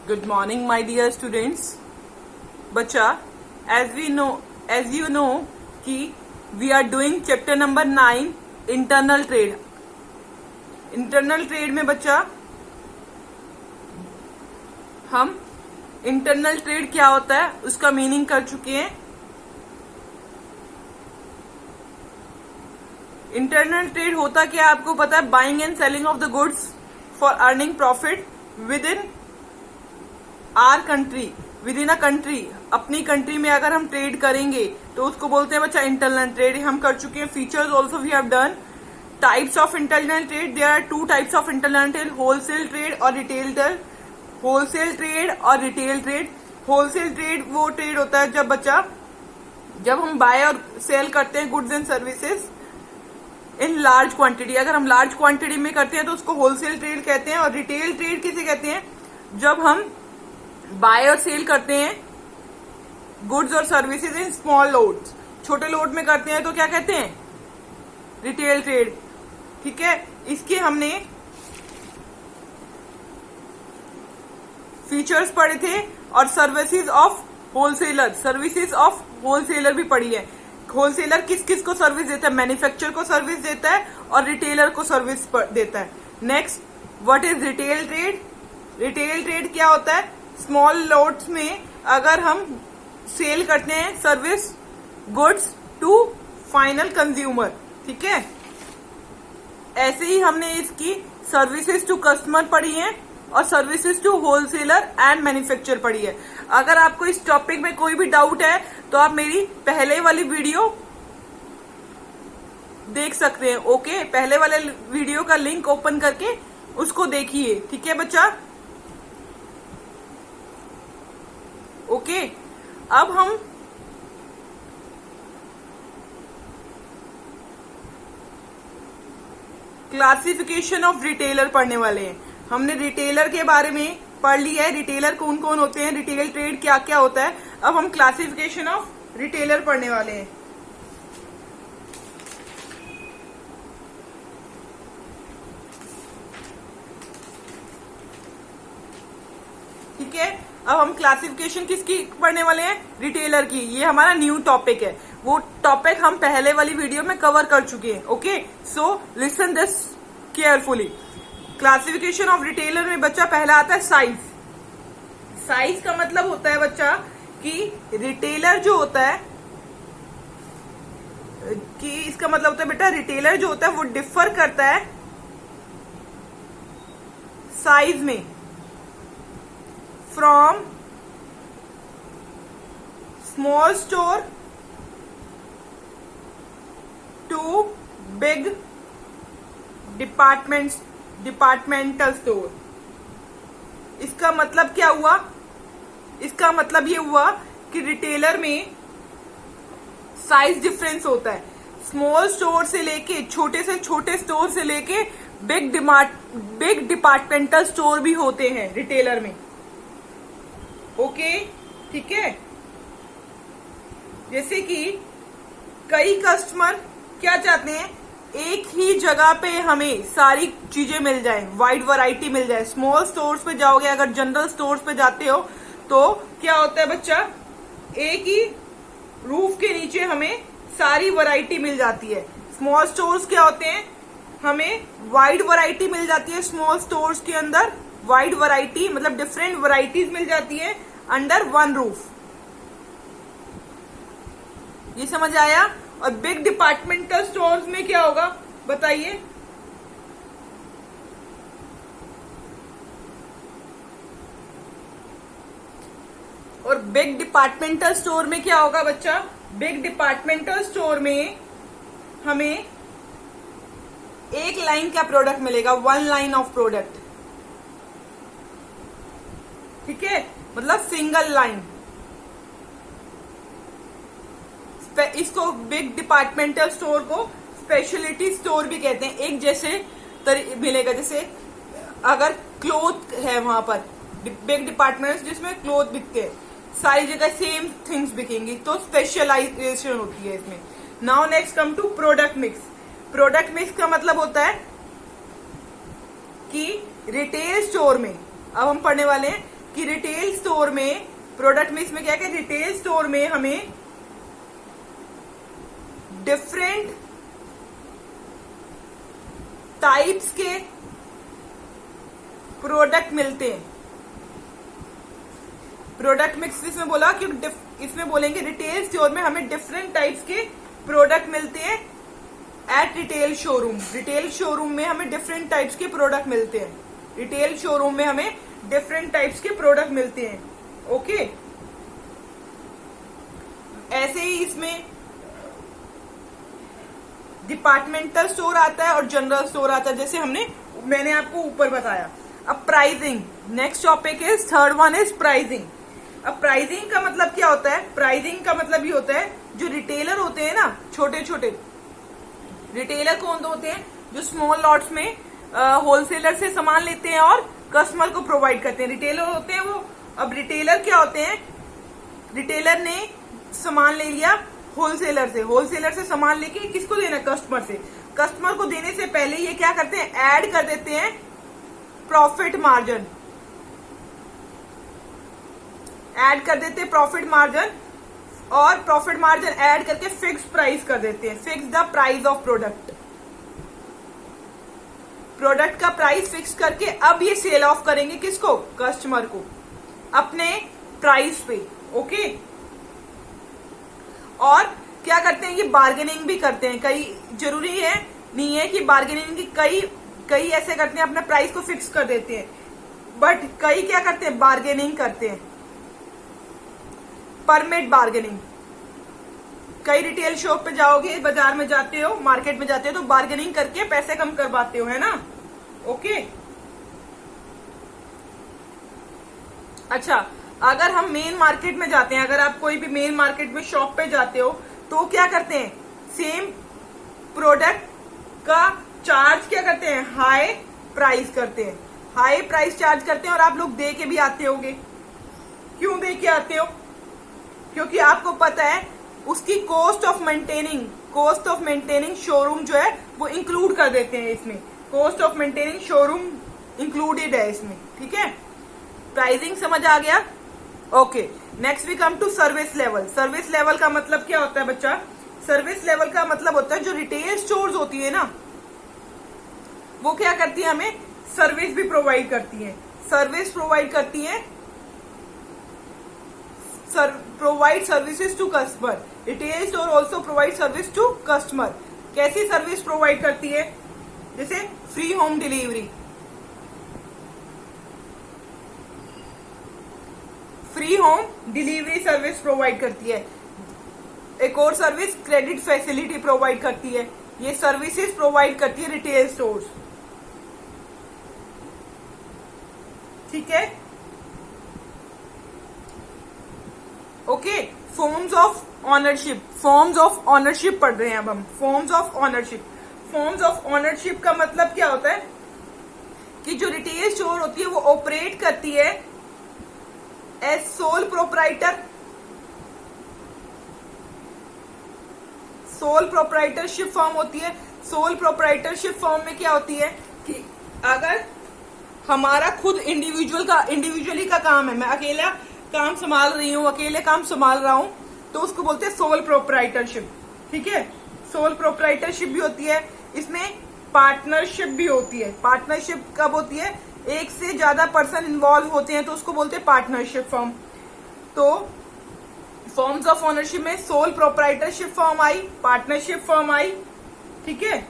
Good morning, my dear students. बच्चा, as you know कि we are doing chapter number 9 internal trade. Internal trade में बच्चा हम internal trade क्या होता है उसका मीनिंग कर चुके हैं. इंटरनल ट्रेड होता क्या आपको पता है? Buying and selling of the goods for earning profit with in our country, with in a country. अपनी कंट्री में अगर हम ट्रेड करेंगे तो उसको बोलते हैं बच्चा इंटरनल ट्रेड. हम कर चुके हैं. Features also we have done. Types of internal trade, there are 2 types of internal trade, wholesale trade और रिटेल ट्रेड. होलसेल ट्रेड और रिटेल ट्रेड. होलसेल ट्रेड वो ट्रेड होता है जब हम बाय और सेल करते हैं goods and services in large quantity. अगर हम लार्ज क्वांटिटी में करते हैं तो उसको होलसेल ट्रेड कहते हैं. और रिटेल ट्रेड किसे कहते हैं? जब हम बाय और सेल करते हैं गुड्स और सर्विसेज इन स्मॉल लोड्स, छोटे लोड में करते हैं तो क्या कहते हैं? Retail trade. ठीक है, इसके हमने फीचर्स पढ़े थे और सर्विसेज ऑफ होलसेलर भी पढ़ी है. होलसेलर किस किस को सर्विस देता है? मैन्युफैक्चरर को सर्विस देता है और रिटेलर को सर्विस देता है. Next, what is retail trade? Retail trade क्या होता है? स्मॉल लॉट्स में अगर हम सेल करते हैं service goods to final consumer. ठीक है, ऐसे ही हमने इसकी सर्विसेज टू कस्टमर पढ़ी है और services to wholesaler and manufacturer पढ़ी है. अगर आपको इस टॉपिक में कोई भी डाउट है तो आप मेरी पहले वाली वीडियो देख सकते हैं. ओके, पहले वाले वीडियो का लिंक ओपन करके उसको देखिए. ठीक है बच्चा. ओके, अब हम क्लासिफिकेशन ऑफ रिटेलर पढ़ने वाले हैं. हमने रिटेलर के बारे में पढ़ लिया है. रिटेलर कौन कौन होते हैं, रिटेल ट्रेड क्या क्या होता है. अब हम क्लासिफिकेशन ऑफ रिटेलर पढ़ने वाले हैं. ठीक है, अब हम क्लासिफिकेशन किसकी पढ़ने वाले हैं? रिटेलर की. ये हमारा न्यू टॉपिक है. वो टॉपिक हम पहले वाली वीडियो में कवर कर चुके हैं. Okay, so listen this carefully. Classification of retailer में बच्चा पहला आता है साइज. साइज का मतलब होता है बच्चा कि रिटेलर जो होता है कि इसका मतलब होता है बेटा रिटेलर जो होता है वो डिफर करता है साइज में from small store to big departmental store. इसका मतलब क्या हुआ? इसका मतलब ये हुआ कि रिटेलर में साइज डिफरेंस होता है. स्मॉल स्टोर से लेके छोटे से छोटे स्टोर से लेके बिग डिपार्टमेंटल स्टोर भी होते हैं रिटेलर में. ओके, ठीक है. जैसे कि कई कस्टमर क्या चाहते हैं? एक ही जगह पे हमें सारी चीजें मिल जाए, वाइड वैरायटी मिल जाए. स्मॉल स्टोर्स पे जाओगे, अगर जनरल स्टोर्स पे जाते हो तो क्या होता है बच्चा? एक ही रूफ के नीचे हमें सारी वैरायटी मिल जाती है. स्मॉल स्टोर्स क्या होते हैं? हमें वाइड वैरायटी मिल जाती है. स्मॉल स्टोर्स के अंदर वाइड वैरायटी मतलब डिफरेंट वैरायटीज मिल जाती है अंडर वन रूफ. ये समझ आया? और बिग डिपार्टमेंटल स्टोर्स में क्या होगा बताइए? और बिग डिपार्टमेंटल स्टोर में क्या होगा बच्चा? बिग डिपार्टमेंटल स्टोर में हमें एक लाइन का प्रोडक्ट मिलेगा, 1 लाइन ऑफ प्रोडक्ट. ठीक है, मतलब सिंगल लाइन. इसको बिग डिपार्टमेंटल स्टोर को स्पेशलिटी स्टोर भी कहते हैं. एक जैसे मिलेगा, जैसे अगर क्लोथ है वहां पर बिग डिपार्टमेंट जिसमें क्लोथ बिकते हैं, सारी जगह सेम थिंग्स बिकेंगी, तो स्पेशलाइजेशन होती है इसमें. Now next come to product mix. Product mix का मतलब होता है कि रिटेल स्टोर में अब हम पढ़ने वाले हैं कि रिटेल स्टोर में प्रोडक्ट मिक्स में क्या है, रिटेल स्टोर में हमें डिफरेंट टाइप्स के प्रोडक्ट मिलते हैं। प्रोडक्ट मिक्स इसमें बोला कि इसमें बोलेंगे रिटेल स्टोर में हमें डिफरेंट टाइप्स के प्रोडक्ट मिलते हैं at retail showroom. Retail showroom में हमें डिफरेंट टाइप्स के प्रोडक्ट मिलते हैं। रिटेल शोरूम में हमें डिफरेंट टाइप्स के प्रोडक्ट मिलते हैं। ओके, ऐसे ही इसमें डिपार्टमेंटल स्टोर आता है और जनरल स्टोर आता है, जैसे मैंने आपको ऊपर बताया। अब pricing, next topic is third one is pricing. अब प्राइसिंग का मतलब क्या होता है? प्राइसिंग का मतलब ये होता है जो रिटेलर होते हैं ना, छोटे छोटे रिटेलर कौन होते हैं? जो स्मॉल लॉट्स में होलसेलर से सामान लेते हैं और कस्टमर को प्रोवाइड करते हैं, रिटेलर होते हैं वो। अब रिटेलर क्या होते हैं? रिटेलर ने सामान ले लिया होलसेलर से सामान लेके किसको देना? कस्टमर से। कस्टमर को देने से पहले ये क्या करते हैं? ऐड कर देते हैं प्रॉफिट मार्जिन, ऐड कर देते हैं प्रॉफिट मार्जिन, और प्रॉफिट मार्जिन ऐड करके फिक्स प्राइस कर देते हैं। Fix the price of product, product का प्राइस फिक्स करके अब ये सेल ऑफ करेंगे किसको? कस्टमर को, अपने प्राइस पे। ओके, और क्या करते हैं? ये बार्गेनिंग भी करते हैं। कई जरूरी है नहीं है कि बार्गेनिंग की, कई ऐसे करते हैं अपना प्राइस को फिक्स कर देते हैं, बट कई क्या करते हैं? बार्गेनिंग करते हैं, परमिट बार्गेनिंग। कई रिटेल शॉप पे जाओगे, बाजार में जाते हो, मार्केट में जाते हो तो बार्गेनिंग करके पैसे कम करवाते हो, है ना? ओके, अच्छा, अगर हम मेन मार्केट में जाते हैं, अगर आप कोई भी मेन मार्केट में शॉप पे जाते हो तो क्या करते हैं? सेम प्रोडक्ट का चार्ज क्या करते हैं? हाई प्राइस करते हैं, हाई प्राइस चार्ज करते हैं। और आप लोग दे के भी आते होंगे। क्यों दे के आते हो? क्योंकि आपको पता है उसकी कॉस्ट ऑफ मेंटेनिंग शोरूम जो है वो इंक्लूड कर देते हैं इसमें। Cost of maintaining showroom included है इसमें, ठीक है? प्राइसिंग समझ आ गया? Okay, next we come to service level. Service level का मतलब क्या होता है बच्चा? सर्विस लेवल का मतलब होता है जो रिटेल स्टोर्स होती है ना, वो क्या करती है? हमें सर्विस भी प्रोवाइड करती है। सर्विस प्रोवाइड करती है, provide services to customer. Retail store also provide service to customer. कैसी सर्विस प्रोवाइड करती है? जैसे free home delivery, free home delivery service provide करती है। एक और सर्विस क्रेडिट फैसिलिटी प्रोवाइड करती है। ये सर्विसेज प्रोवाइड करती है रिटेल स्टोर्स, ठीक है? Okay, forms of ownership. Forms of ownership पढ़ रहे हैं अब हम। Forms of ownership. Forms of ownership का मतलब क्या होता है? कि जो रिटेल स्टोर होती है वो ऑपरेट करती है as sole proprietor. Sole proprietorship form होती है। सोल प्रोप्राइटरशिप फॉर्म में क्या होती है कि अगर हमारा खुद इंडिविजुअली का काम है, मैं अकेला काम संभाल रही हूँ, अकेले काम संभाल रहा हूँ, तो उसको बोलते हैं सोल प्रोप्राइटरशिप, ठीक है? सोल प्रोप्राइटरशिप भी होती है। इसमें पार्टनरशिप भी होती है। पार्टनरशिप कब होती है? एक से ज्यादा पर्सन इन्वॉल्व होते हैं तो उसको बोलते हैं पार्टनरशिप फॉर्म। तो फॉर्म्स ऑफ ओनरशिप में soul proprietorship form I, partnership form I, ठीक है?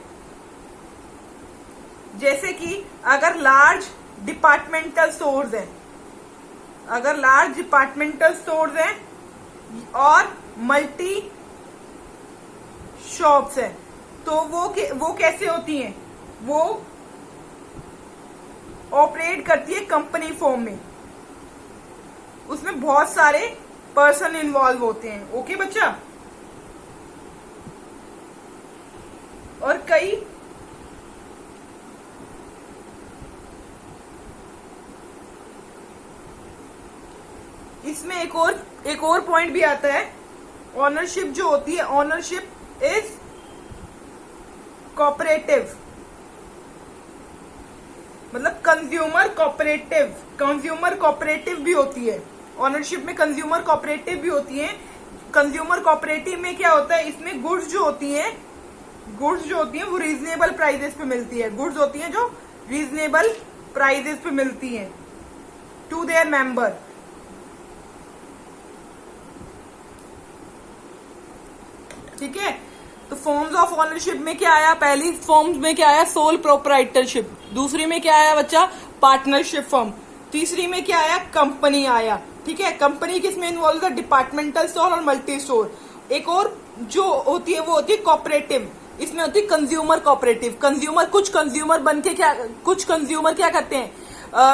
जैसे कि अगर लार्ज डिपार्टमेंटल स्टोर्स हैं, अगर लार्ज डिपार्टमेंटल स्टोर्स हैं और मल्टी शॉप्स हैं, तो वो कैसे होती हैं? वो ऑपरेट करती है कंपनी फॉर्म में। उसमें बहुत सारे पर्सन इन्वॉल्व होते हैं। ओके बच्चा? और कई इसमें एक और पॉइंट भी आता है। ओनरशिप जो होती है, ओनरशिप इज कोऑपरेटिव, मतलब कंज्यूमर कोऑपरेटिव भी होती है ओनरशिप में, कंज्यूमर कोऑपरेटिव भी होती है। कंज्यूमर कोऑपरेटिव में क्या होता है, इसमें गुड्स जो होती हैं वो रीजनेबल प्राइजेस पे मिलती है, गुड्स होती हैं जो रीजनेबल प्राइजेस पे मिलती हैं टू देयर मेंबर। ठीक है, तो फॉर्म्स ऑफ ओनरशिप में क्या आया, पहली फॉर्म्स में क्या आया, सोल प्रोप्राइटरशिप, दूसरी में क्या आया बच्चा, पार्टनरशिप फॉर्म, तीसरी में क्या आया, कंपनी आया। ठीक है, कंपनी किसमें इन्वॉल्व है, डिपार्टमेंटल स्टोर और मल्टी स्टोर। एक और जो होती है वो होती है कोऑपरेटिव, इसमें होती है कंज्यूमर कोऑपरेटिव। कुछ कंज्यूमर क्या करते हैं,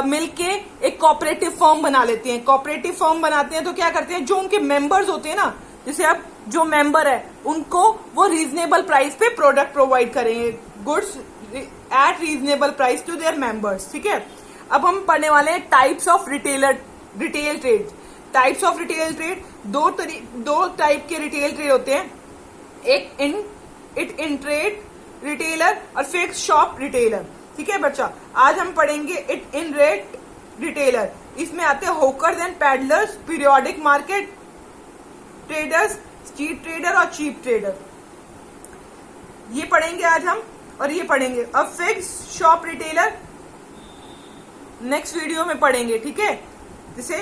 मिलके एक कोऑपरेटिव फॉर्म बना लेते हैं। कोऑपरेटिव फॉर्म बनाते हैं तो क्या करते हैं, जो उनके मेंबर्स होते हैं ना, जैसे अब जो मेंबर है उनको वो रीजनेबल प्राइस पे प्रोडक्ट प्रोवाइड करेंगे, goods at reasonable price to their members. ठीक है, अब हम पढ़ने वाले हैं types of retail trade. Types of retail trade, दो टाइप के रिटेल ट्रेड होते हैं, एक इन ट्रेड रिटेलर और फिक्स शॉप रिटेलर। ठीक है बच्चा, आज हम पढ़ेंगे इट इन रेट रिटेलर। इसमें आते हैं hawkers and peddlers, periodic market traders, street trader और चीप ट्रेडर, ये पढ़ेंगे आज हम, और ये पढ़ेंगे। अब fix shop retailer next video में पढ़ेंगे। ठीक है, जैसे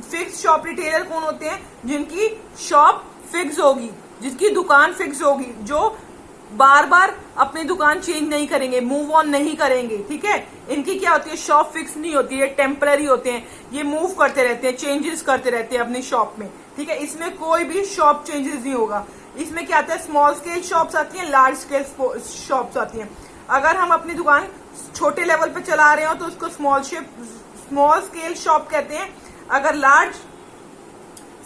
फिक्स शॉप रिटेलर कौन होते हैं, जिनकी शॉप फिक्स होगी, जिनकी दुकान फिक्स होगी, जो बार बार अपनी दुकान चेंज नहीं करेंगे, मूव ऑन नहीं करेंगे। ठीक है, इनकी क्या होती है, शॉप फिक्स नहीं होती है, टेम्पररी होते हैं, ये मूव करते रहते हैं, चेंजेस करते रहते हैं अपनी शॉप में। ठीक है, इसमें कोई भी शॉप चेंजेस नहीं होगा। इसमें क्या आता है, स्मॉल स्केल शॉप्स आती हैं, लार्ज स्केल शॉप्स आती हैं। अगर हम अपनी दुकान छोटे लेवल पे चला रहे हो तो उसको स्मॉल स्केल शॉप कहते हैं, अगर लार्ज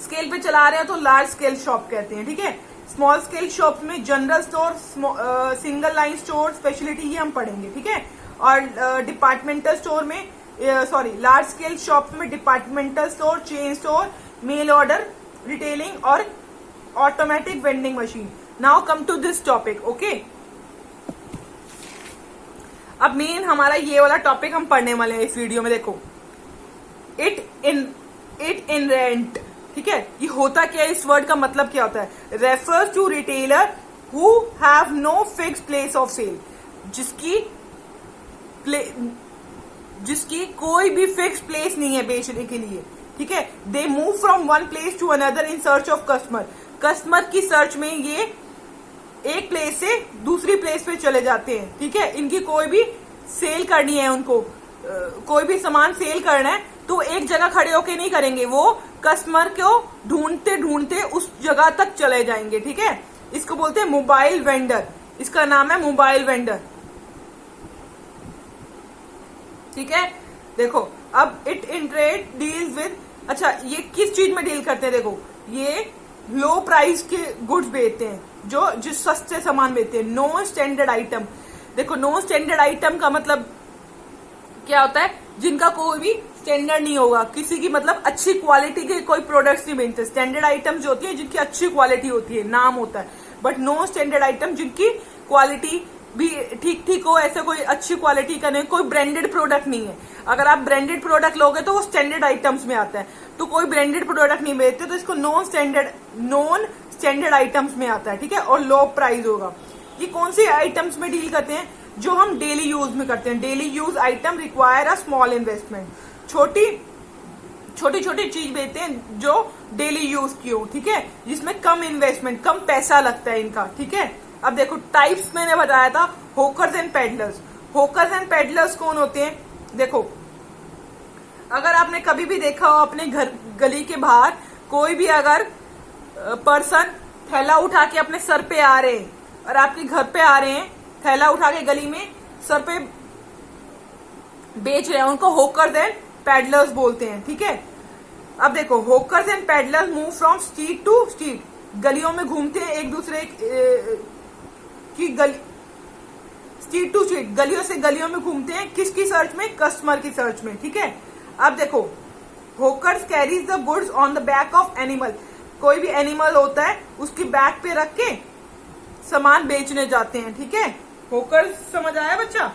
स्केल पे चला रहे हो तो लार्ज स्केल शॉप कहते हैं। ठीक है, स्मॉल स्केल शॉप में general store, single line store, speciality ये हम पढ़ेंगे। ठीक है, और डिपार्टमेंटल स्टोर में लार्ज स्केल शॉप में departmental store, chain store, mail order retailing और automatic vending machine. Now come to this topic. Okay, अब मेन हमारा ये वाला टॉपिक हम पढ़ने वाले हैं इस वीडियो में। देखो, इट इन रेंट। ठीक है, ये होता क्या है, इस वर्ड का मतलब क्या होता है, refers to retailer who have no fix place of sale, जिसकी कोई भी फिक्स प्लेस नहीं है बेचने के लिए। ठीक है, they move from one place to another in search of customer की सर्च में ये एक प्लेस से दूसरी प्लेस पे चले जाते हैं। ठीक है, इनकी कोई भी सेल करनी है, उनको कोई भी सामान सेल करना है तो एक जगह खड़े होके नहीं करेंगे, वो कस्टमर को ढूंढते ढूंढते उस जगह तक चले जाएंगे। ठीक है, इसको बोलते हैं मोबाइल वेंडर, इसका नाम है मोबाइल वेंडर। ठीक है, देखो अब it in trade deals with, अच्छा ये किस चीज में डील करते हैं, देखो ये लो प्राइस के गुड्स बेचते हैं, जो सस्ते सामान बेचते हैं, नो स्टैंडर्ड आइटम। देखो, नो स्टैंडर्ड आइटम का मतलब क्या होता है, जिनका कोई भी स्टैंडर्ड नहीं होगा, किसी की मतलब अच्छी क्वालिटी के कोई प्रोडक्ट्स नहीं बेचते। स्टैंडर्ड आइटम्स जो होती है जिनकी अच्छी क्वालिटी होती है, नाम होता है, बट नो स्टैंडर्ड आइटम जिनकी क्वालिटी भी ठीक ठीक हो, ऐसा कोई अच्छी क्वालिटी का नहीं, कोई ब्रांडेड प्रोडक्ट नहीं है। अगर आप ब्रांडेड प्रोडक्ट लोगे तो वो स्टैंडर्ड आइटम्स में आता है, तो कोई ब्रांडेड प्रोडक्ट नहीं बेचते तो इसको नॉन स्टैंडर्ड आइटम्स में आता है। ठीक है, और लो प्राइस होगा। ये कौन से आइटम्स में डील करते हैं, जो हम डेली यूज में करते हैं। Daily use item require a small investment, छोटी छोटी चीज बेचते हैं जो डेली यूज की हो। ठीक है, जिसमें कम इन्वेस्टमेंट, कम पैसा लगता है इनका। ठीक है, अब देखो टाइप्स मैंने बताया था, hawkers and peddlers. Hawkers and peddlers कौन होते हैं, देखो अगर आपने कभी भी देखा हो अपने घर गली के बाहर कोई भी अगर पर्सन थैला उठा के अपने सर पे आ रहे हैं और आपके घर पे आ रहे हैं, थैला उठा के गली में सर पे बेच रहे हैं, उनको होकर्स एंड पैडलर्स बोलते हैं। ठीक है, अब देखो hawkers and peddlers move from street to street, गलियों में घूमते हैं एक दूसरे की गली, स्ट्रीट टू स्ट्रीट, गलियों से गलियों में घूमते हैं, किसकी सर्च में, कस्टमर की सर्च में। ठीक है, अब देखो hawkers carries the goods on the back of animal, कोई भी एनिमल होता है उसकी बैक पे रख के सामान बेचने जाते हैं। ठीक है, होकर्स समझ आया बच्चा।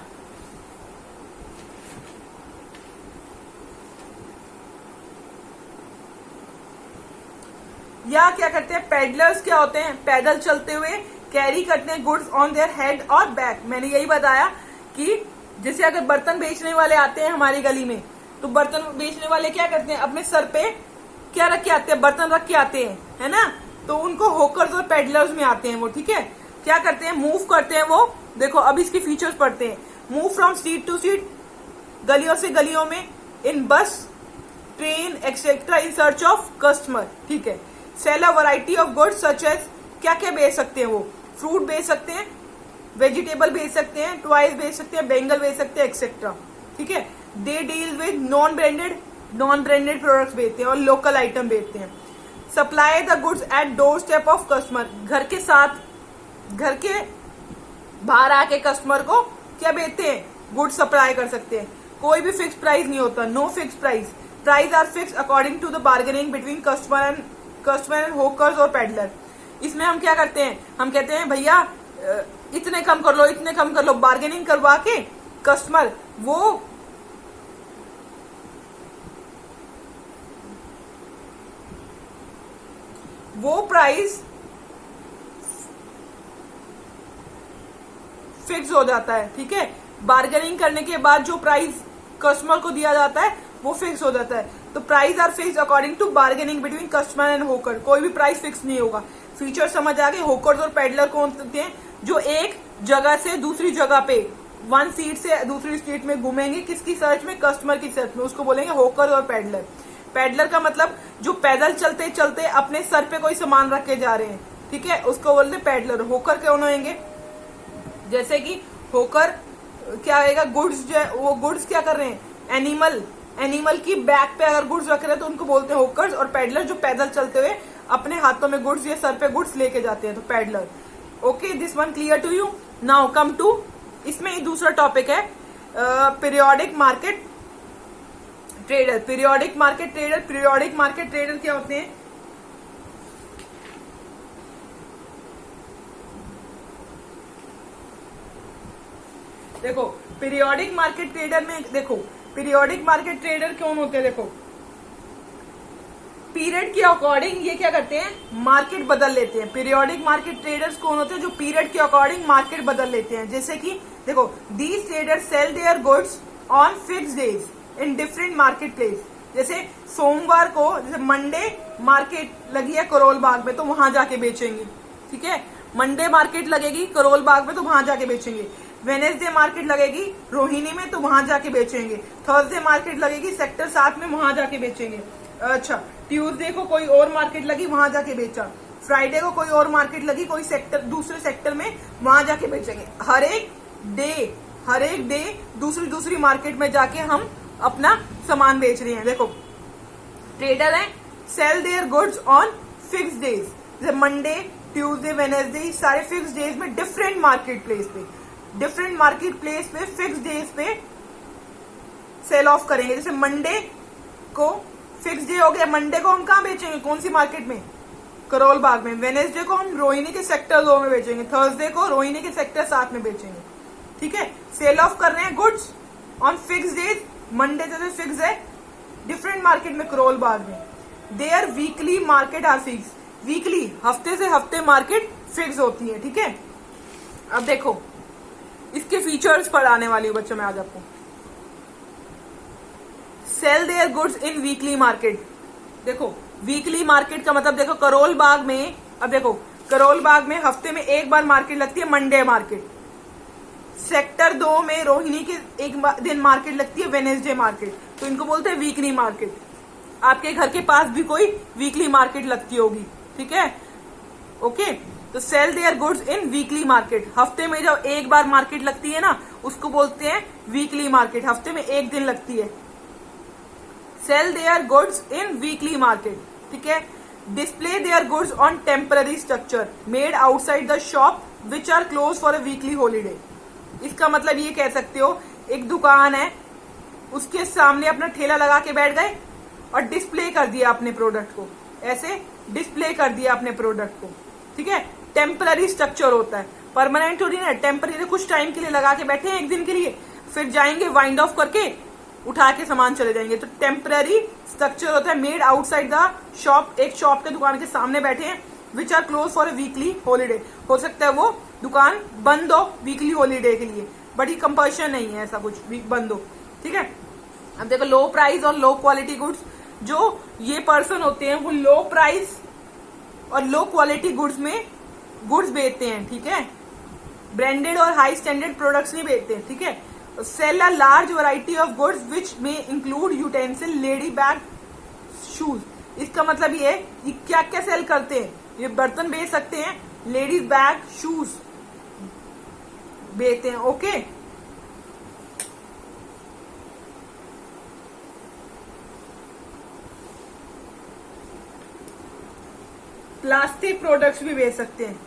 या क्या करते हैं, पेडलर्स क्या होते हैं, पैदल चलते हुए कैरी करते हैं गुड्स ऑन देयर हेड और बैक। मैंने यही बताया कि जैसे अगर बर्तन बेचने वाले आते हैं हमारी गली में, तो बर्तन बेचने वाले क्या करते हैं, अपने सर पे क्या रख के आते हैं, बर्तन रख के आते हैं, है ना। तो उनको होकर्स और पेडलर्स में आते हैं वो, ठीक है। क्या करते हैं, मूव करते हैं वो। देखो अब इसके फीचर्स पढ़ते हैं। Move from street to street, गलियों से गलियों में, in bus, train etcetera in search of customer, ठीक है। Sell a variety of goods such as, क्या क्या बेच सकते हैं वो, फ्रूट बेच सकते हैं, वेजिटेबल बेच सकते हैं, टॉयज बेच सकते हैं, बेंगल बेच सकते हैं, एक्सेट्रा, ठीक है। They deal with non branded products बेचते हैं और लोकल आइटम बेचते हैं। Supply the goods at door step of customer, घर के बाहर आके कस्टमर को क्या बेचते हैं, गुड्स सप्लाई कर सकते हैं। कोई भी फिक्स प्राइस नहीं होता, no fix price, price are fix according to the bargaining between customer and hawkers और पेडलर। इसमें हम क्या करते हैं, हम कहते हैं भैया इतने कम कर लो, इतने कम कर लो, बार्गेनिंग करवा के कस्टमर वो प्राइस फिक्स हो जाता है, ठीक है। बार्गेनिंग करने के बाद जो प्राइस कस्टमर को दिया जाता है वो फिक्स हो जाता है। तो price are fix according to bargaining between customer and hawker, कोई भी प्राइस फिक्स नहीं होगा। फीचर समझ आ गए। होकर्स और पेडलर कौन होते हैं, जो एक जगह से दूसरी जगह पे, वन सीट से दूसरी सीट में घूमेंगे, किसकी सर्च में, कस्टमर की सर्च में, उसको बोलेंगे होकर और पेडलर। पेडलर का मतलब जो पैदल चलते चलते अपने सर पे कोई सामान रख के जा रहे हैं, ठीक है, उसको बोलते हैं पेडलर। होकर कौन होंगे, जैसे कि होकर क्या होगा, गुड्स जो है वो गुड्स क्या कर रहे हैं, एनिमल की बैक पे अगर गुड्स रख रहे हैं तो उनको बोलते हैं होकर्स। और पेडलर जो पैदल चलते हुए अपने हाथों में गुड्स या सर पे गुड्स लेके जाते हैं, तो peddler. Okay, this one clear to you. Now come to, इसमें दूसरा टॉपिक है periodic market trader. Periodic market trader क्या होते हैं, देखो पीरियोडिक मार्केट ट्रेडर में, देखो पीरियोडिक मार्केट ट्रेडर कौन होते हैं, देखो पीरियड के अकॉर्डिंग ये क्या करते हैं, मार्केट बदल लेते हैं। पीरियोडिक मार्केट ट्रेडर्स कौन होते हैं, जो पीरियड के अकॉर्डिंग मार्केट बदल लेते हैं। जैसे कि देखो, these traders sell their goods on fix days in different market place. जैसे सोमवार को, जैसे मंडे मार्केट लगी है करोल बाग में, तो वहां जाके बेचेंगे, ठीक है। मंडे मार्केट लगेगी करोल बाग में, तो वहां जाके बेचेंगे। वेनेसडे मार्केट लगेगी रोहिणी में, तो वहां जाके बेचेंगे। थर्सडे मार्केट लगेगी सेक्टर 7 में, वहां जाके बेचेंगे। अच्छा, ट्यूसडे को कोई और मार्केट लगी, वहां जाके बेचा। फ्राइडे को कोई और मार्केट लगी कोई सेक्टर, दूसरे सेक्टर में, वहां जाके बेचेंगे। हर एक डे दूसरी मार्केट में जाके हम अपना सामान बेच रहे हैं। देखो ट्रेडर है, sell their goods on fix days, जैसे मंडे, ट्यूसडे, वेनेसडे, सारे फिक्स डेज में डिफरेंट मार्केट प्लेस पे फिक्स डेज पे सेल ऑफ करेंगे। जैसे मंडे को फिक्स डे हो गया, मंडे को हम कहाँ बेचेंगे, कौन सी मार्केट में, करोल बाग में। वेनेसडे को हम रोहिणी के सेक्टर 2 में बेचेंगे। थर्सडे को रोहिणी के सेक्टर 7 में बेचेंगे, ठीक है। सेल ऑफ कर रहे हैं goods on fix days. Monday जैसे फिक्स है डिफरेंट मार्केट में, करोल बाग में। Their weekly market are fix, weekly हफ्ते से हफ्ते मार्केट फिक्स होती है, ठीक है। अब देखो इसके फीचर्स पढ़ाने वाली हूँ बच्चों में आज आपको। Sell their goods in weekly market. देखो वीकली मार्केट का मतलब, देखो करोल बाग में, अब देखो करोल बाग में हफ्ते में एक बार मार्केट लगती है, मंडे मार्केट। सेक्टर 2 में रोहिणी की एक दिन मार्केट लगती है, वेनेसडे मार्केट, तो इनको बोलते हैं वीकली मार्केट। आपके घर के पास भी कोई वीकली मार्केट लगती होगी, ठीक है। ओके, तो sell their goods in weekly market, हफ्ते में जब एक बार मार्केट लगती है ना, उसको बोलते हैं वीकली मार्केट, हफ्ते में एक दिन लगती है। Sell their goods in weekly market, ठीक है। Display their goods on temporary structure made outside the shop which are close for a weekly holiday. इसका मतलब ये कह सकते हो, एक दुकान है, उसके सामने अपना ठेला लगा के बैठ गए और डिस्प्ले कर दिया अपने प्रोडक्ट को, ऐसे डिस्प्ले कर दिया अपने प्रोडक्ट को, ठीक है। टेम्पररी स्ट्रक्चर होता है, परमानेंट थोड़ी ना, टेम्पररी कुछ टाइम के लिए लगा के बैठे हैं, एक दिन के लिए, फिर जाएंगे वाइंड ऑफ करके उठा के सामान चले जाएंगे। तो टेम्पररी स्ट्रक्चर होता है मेड आउटसाइड द शॉप, एक शॉप के दुकान के सामने बैठे हैं, which are close for a weekly holiday. हो सकता है वो दुकान बंद हो वीकली हॉलीडे के लिए, बट ये कंपल्शन नहीं है ऐसा कुछ वीक बंद हो, ठीक है। अब देखो लो प्राइस और लो क्वालिटी गुड्स, जो ये पर्सन होते हैं वो लो प्राइस और लो क्वालिटी गुड्स में गुड्स बेचते हैं, ठीक है। ब्रांडेड और हाई स्टैंडर्ड प्रोडक्ट्स नहीं बेचते, ठीक है। Sell a large variety of goods which में include utensil, lady bag, shoes. इसका मतलब ये है ये क्या क्या सेल करते हैं, ये बर्तन बेच सकते हैं, लेडीज बैग, शूज बेचते हैं, ओके। प्लास्टिक प्रोडक्ट्स भी बेच सकते हैं,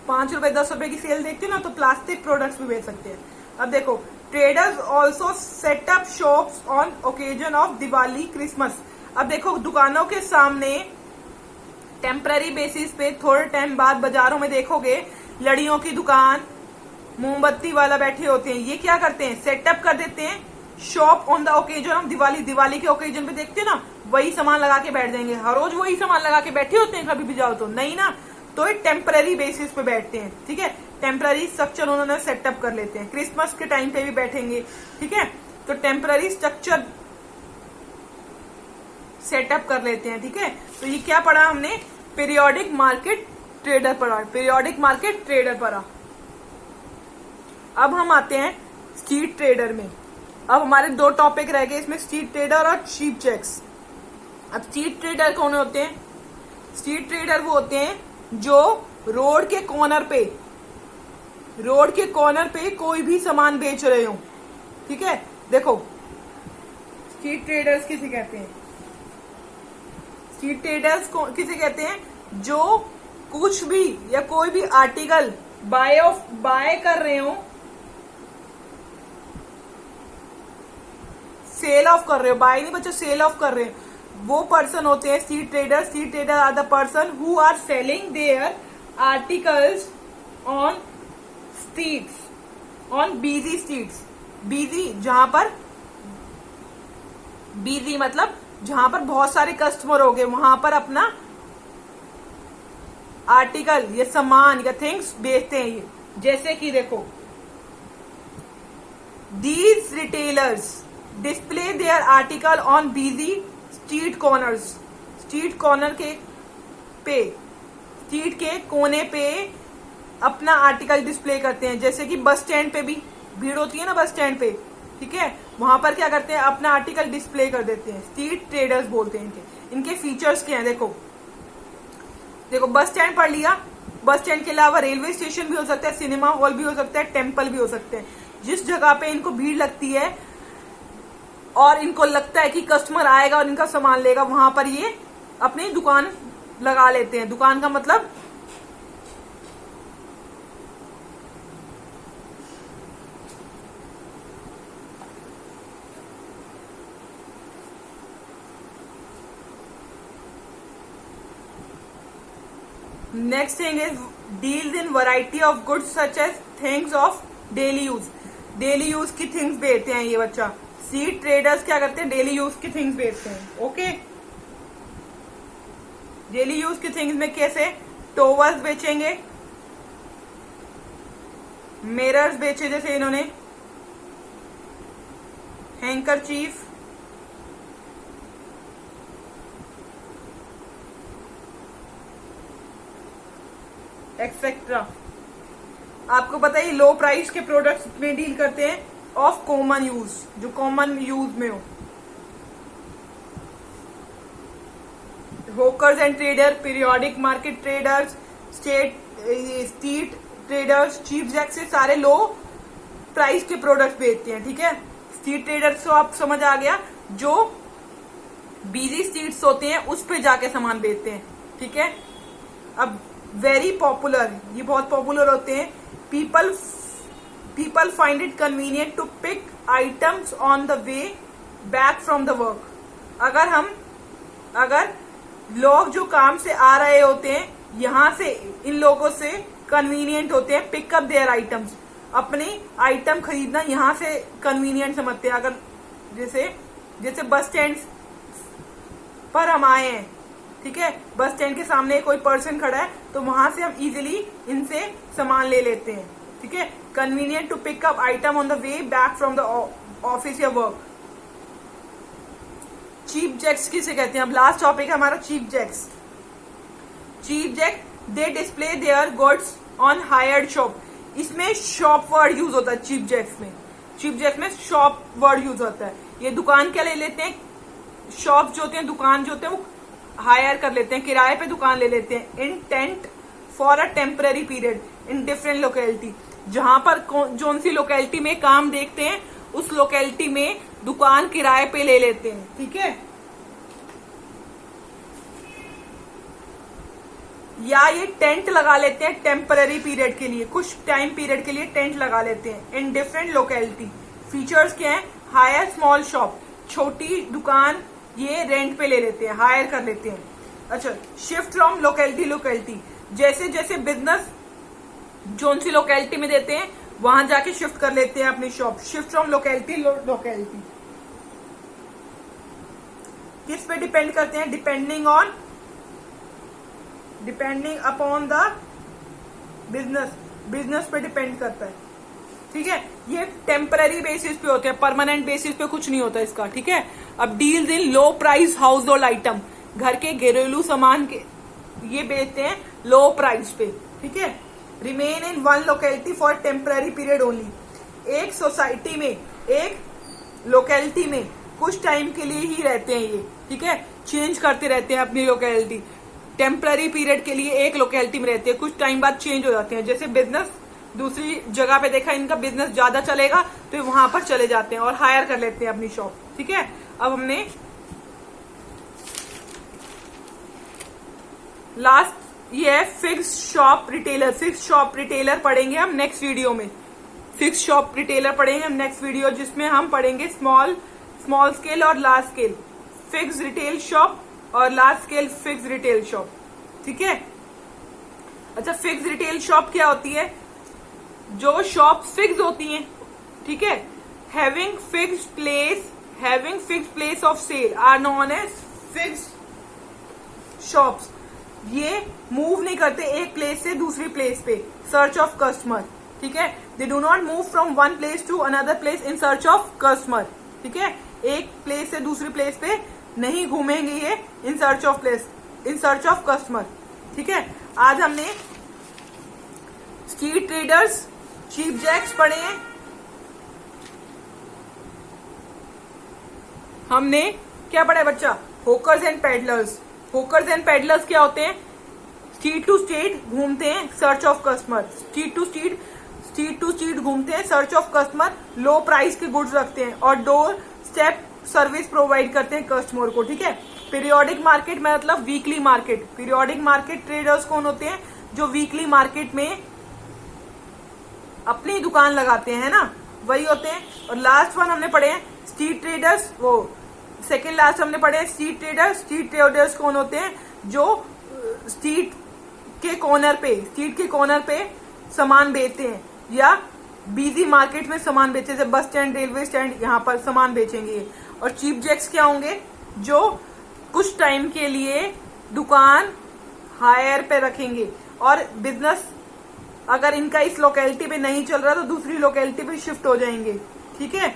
5 रुपए 10 रुपए की सेल देखते हो ना, तो प्लास्टिक प्रोडक्ट्स भी बेच सकते हैं। अब देखो traders also set up shops on occasion of Diwali, Christmas. अब देखो दुकानों के सामने टेम्पररी बेसिस पे थोड़े टाइम बाद बाजारों में देखोगे लड़ियों की दुकान, मोमबत्ती वाला बैठे होते हैं। ये क्या करते हैं, सेटअप कर देते हैं shop on the occasion of Diwali. Diwali के ओकेजन पे देखते हैं ना, वही सामान लगा के बैठ जाएंगे। हर रोज वही सामान लगा के बैठे होते हैं, कभी भी जाओ तो नहीं ना, तो ये टेम्पररी बेसिस पे बैठते हैं, ठीक है। टेम्पररी स्ट्रक्चर उन्होंने सेटअप कर लेते हैं। क्रिसमस के टाइम पे भी बैठेंगे, ठीक है। तो टेम्पररी स्ट्रक्चर सेटअप कर लेते हैं, ठीक है। तो ये क्या पढ़ा हमने, पीरियोडिक मार्केट ट्रेडर पढ़ा, पीरियोडिक मार्केट ट्रेडर पढ़ा। अब हम आते हैं स्ट्रीट ट्रेडर में। अब हमारे 2 टॉपिक रह गए इसमें, स्ट्रीट ट्रेडर और चीप चेक्स। अब स्ट्रीट ट्रेडर कौन होते हैं, स्ट्रीट ट्रेडर वो होते हैं जो रोड के कॉर्नर पे कोई भी सामान बेच रहे हो, ठीक है। देखो स्ट्रीट ट्रेडर्स किसे कहते हैं, स्ट्रीट ट्रेडर्स किसे कहते हैं, जो कुछ भी या कोई भी आर्टिकल बाय कर रहे हो, सेल ऑफ कर रहे हो, बाय नहीं बच्चों, सेल ऑफ कर रहे हो, वो पर्सन होते हैं street trader. Street trader are the person who are selling their articles on streets, on busy streets. Busy जहां पर, बिजी मतलब जहां पर बहुत सारे कस्टमर हो गए, वहां पर अपना आर्टिकल या सामान या थिंग्स बेचते हैं ये। जैसे कि देखो these retailers display their article on busy street corners. Street corner के पे, स्ट्रीट के कोने पे अपना आर्टिकल डिस्प्ले करते हैं। जैसे कि बस स्टैंड पे भी भीड़ होती है ना, बस स्टैंड पे, ठीक है, वहां पर क्या करते हैं, अपना आर्टिकल डिस्प्ले कर देते हैं। स्ट्रीट ट्रेडर्स बोलते हैं इनके फीचर्स क्या हैं। देखो बस स्टैंड पढ़ लिया, बस स्टैंड के अलावा रेलवे स्टेशन भी हो सकता है, सिनेमा हॉल भी हो सकता है, टेम्पल भी हो सकते हैं। जिस जगह पे इनको भीड़ लगती है और इनको लगता है कि कस्टमर आएगा और इनका सामान लेगा, वहां पर ये अपनी दुकान लगा लेते हैं। दुकान का मतलब next thing is deals in variety of goods such as things of daily use. Daily use की थिंग्स बेचते हैं ये बच्चा। स्ट्रीट ट्रेडर्स क्या करते हैं, डेली यूज की थिंग्स बेचते हैं, ओके। डेली यूज की थिंग्स में कैसे, टोवल्स बेचेंगे, मिरर्स बेचे जैसे इन्होंने, हैंकरचीफ, एक्सेट्रा। आपको पता है लो प्राइस के प्रोडक्ट्स में डील करते हैं ऑफ कॉमन यूज, जो कॉमन यूज में हो। Hawkers and trader, periodic market traders, street traders, cheap jack से सारे लो प्राइस के प्रोडक्ट्स बेचते हैं, ठीक है। स्ट्रीट ट्रेडर्स तो आप समझ आ गया, जो बिजी स्ट्रीट्स होते हैं उस पे जाके सामान बेचते हैं, ठीक है। अब वेरी पॉपुलर, ये बहुत पॉपुलर होते हैं। People find it convenient to pick items on the way back from the work. अगर लोग जो काम से आ रहे होते हैं, यहां से इन लोगों से कन्वीनियंट होते हैं पिकअप देयर आइटम्स। अपनी आइटम खरीदना यहां से कन्वीनियंट समझते हैं। अगर जैसे जैसे बस स्टैंड पर हम आए हैं, ठीक है, बस स्टैंड के सामने कोई पर्सन खड़ा है तो वहां से हम इजीली इनसे सामान ले लेते हैं, ठीक है। Convenient to pick up item on the way back from the office या वर्क। चीप जैक्स किसे कहते हैं? अब लास्ट टॉपिक है हमारा cheap jacks. Cheap jack they display their goods on hired shop. इसमें शॉप वर्ड यूज होता है चीप जैक्स में। चीप जैक्स में शॉप वर्ड यूज होता है। ये दुकान क्या ले लेते हैं, शॉप जो होते हैं, दुकान जो होते हैं वो हायर कर लेते हैं, किराए पे दुकान ले लेते हैं। In tent for a temporary period in different locality. जहां पर जोन सी लोकेलिटी में काम देखते हैं उस लोकेलिटी में दुकान किराए पे ले लेते हैं, ठीक है। या ये टेंट लगा लेते हैं टेम्पररी पीरियड के लिए, कुछ टाइम पीरियड के लिए टेंट लगा लेते हैं। इन डिफरेंट लोकेलिटी। फीचर्स क्या है? हायर स्मॉल शॉप, छोटी दुकान ये रेंट पे ले लेते हैं, हायर कर लेते हैं। अच्छा, शिफ्ट फ्रॉम लोकेलिटी लोकेलिटी। जैसे जैसे बिजनेस जोन सी लोकेलिटी में देते हैं वहां जाके शिफ्ट कर लेते हैं अपनी shop. Shift from locality locality. किस पे डिपेंड करते हैं? Depending upon the business. Business पे डिपेंड करता है, ठीक है। ये टेम्पररी बेसिस पे होते हैं, परमानेंट बेसिस पे कुछ नहीं होता इसका, ठीक है। अब deals in low price house hold item. घर के घरेलू सामान के ये बेचते हैं लो प्राइस पे, ठीक है। Remain in one locality for temporary period only. एक सोसाइटी में, एक लोकेलिटी में कुछ टाइम के लिए ही रहते हैं ये, ठीक है। चेंज करते रहते हैं अपनी लोकेलिटी। टेम्पररी पीरियड के लिए एक लोकेलिटी में रहते हैं, कुछ टाइम बाद चेंज हो जाते हैं। जैसे बिजनेस दूसरी जगह पे देखा इनका बिजनेस ज्यादा चलेगा तो वहां पर चले जाते हैं और हायर कर लेते हैं अपनी शॉप, ठीक है। अब हमने लास्ट ये है fix shop retailer. Fix shop retailer पढ़ेंगे हम नेक्स्ट वीडियो में। फिक्स शॉप रिटेलर पढ़ेंगे हम नेक्स्ट वीडियो, जिसमें हम पढ़ेंगे स्मॉल स्केल और large scale. Fix retail shop और large scale fix retail shop, ठीक है। अच्छा, फिक्स रिटेल शॉप क्या होती है? जो शॉप फिक्स होती हैं, ठीक है। Having fix place of sale are known as fix shops. ये मूव नहीं करते एक प्लेस से दूसरी प्लेस पे सर्च ऑफ कस्टमर, ठीक है। They do not move from one place to another place in search of customer, ठीक है। एक प्लेस से दूसरी प्लेस पे नहीं घूमेंगे ये इन सर्च ऑफ कस्टमर, ठीक है। आज हमने स्ट्रीट ट्रेडर्स, चीप जैक्स पढ़े हैं। हमने क्या पढ़ा है बच्चा? Hawkers and peddlers. Hawkers and peddlers क्या होते हैं? स्ट्रीट टू स्ट्रीट घूमते हैं search of customer. Street to street घूमते हैं search of customer. Low price के गुड्स रखते हैं और डोर स्टेप सर्विस प्रोवाइड करते हैं कस्टमर को, ठीक है। पीरियोडिक मार्केट में मतलब weekly market. Periodic market traders कौन होते हैं? जो वीकली मार्केट में अपनी दुकान लगाते हैं ना, वही होते हैं। और लास्ट वन हमने पढ़े हैं स्ट्रीट ट्रेडर्स, वो सेकेंड लास्ट हमने पढ़े हैं स्ट्रीट ट्रेडर्स। स्ट्रीट ट्रेडर्स कौन होते हैं? जो स्ट्रीट के कॉर्नर पे सामान बेचते हैं या बिजी मार्केट में सामान बेचते हैं, बस स्टैंड, रेलवे स्टैंड, यहाँ पर सामान बेचेंगे। और चीप जैक्स क्या होंगे? जो कुछ टाइम के लिए दुकान हायर पे रखेंगे और बिजनेस अगर इनका इस लोकेलिटी पे नहीं चल रहा तो दूसरी लोकेलिटी पे शिफ्ट हो जाएंगे, ठीक है।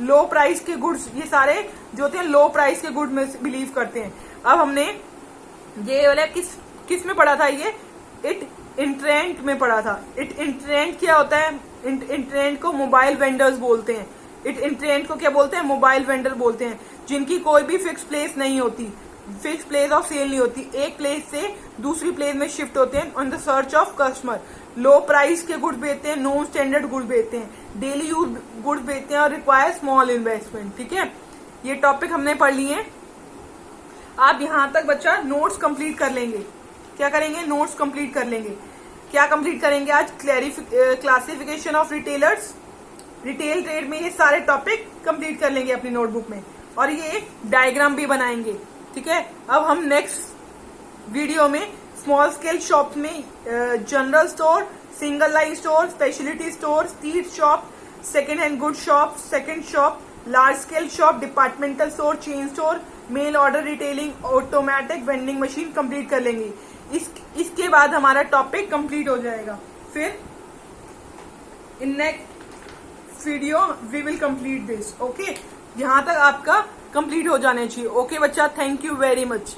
लो प्राइस के गुड्स, ये सारे जो होते हैं लो प्राइस के गुड में बिलीव करते हैं। अब हमने ये वाला किस में पढ़ा था? ये इट इंटरेंट में पढ़ा था। इट इंटरेंट क्या होता है? इंटरेंट को मोबाइल वेंडर्स बोलते हैं। इट इंटरेंट को क्या बोलते हैं? मोबाइल वेंडर बोलते हैं, जिनकी कोई भी फिक्स प्लेस नहीं होती, फिक्स प्लेस ऑफ सेल नहीं होती, एक प्लेस से दूसरी प्लेस में शिफ्ट होते हैं on the search of customer. Low price के गुड्स बेचते हैं, नो स्टैंडर्ड गुड्स बेचते हैं, डेली यूज गुड्स बेचते हैं और रिक्वायर स्मॉल इन्वेस्टमेंट, ठीक है। ये टॉपिक हमने पढ़ लिए हैं। आप यहां तक बच्चा नोट्स कंप्लीट कर लेंगे। क्या करेंगे? नोट्स कंप्लीट कर लेंगे। क्या कंप्लीट करेंगे आज? Classification of retailers, retail trade में ये सारे टॉपिक कंप्लीट कर लेंगे अपनी नोटबुक में, और ये डायग्राम भी बनाएंगे, ठीक है। अब हम नेक्स्ट वीडियो में स्मॉल स्केल शॉप में general store, single line store, speciality store, street shop, second hand good shop, second shop, large scale shop, departmental store, chain store, mail order retailing, automatic vending machine complete कर लेंगे। इसके बाद हमारा topic complete हो जाएगा। फिर in next video we will complete this. Okay, यहां तक आपका कंप्लीट हो जाने चाहिए। ओके बच्चा, थैंक यू वेरी मच।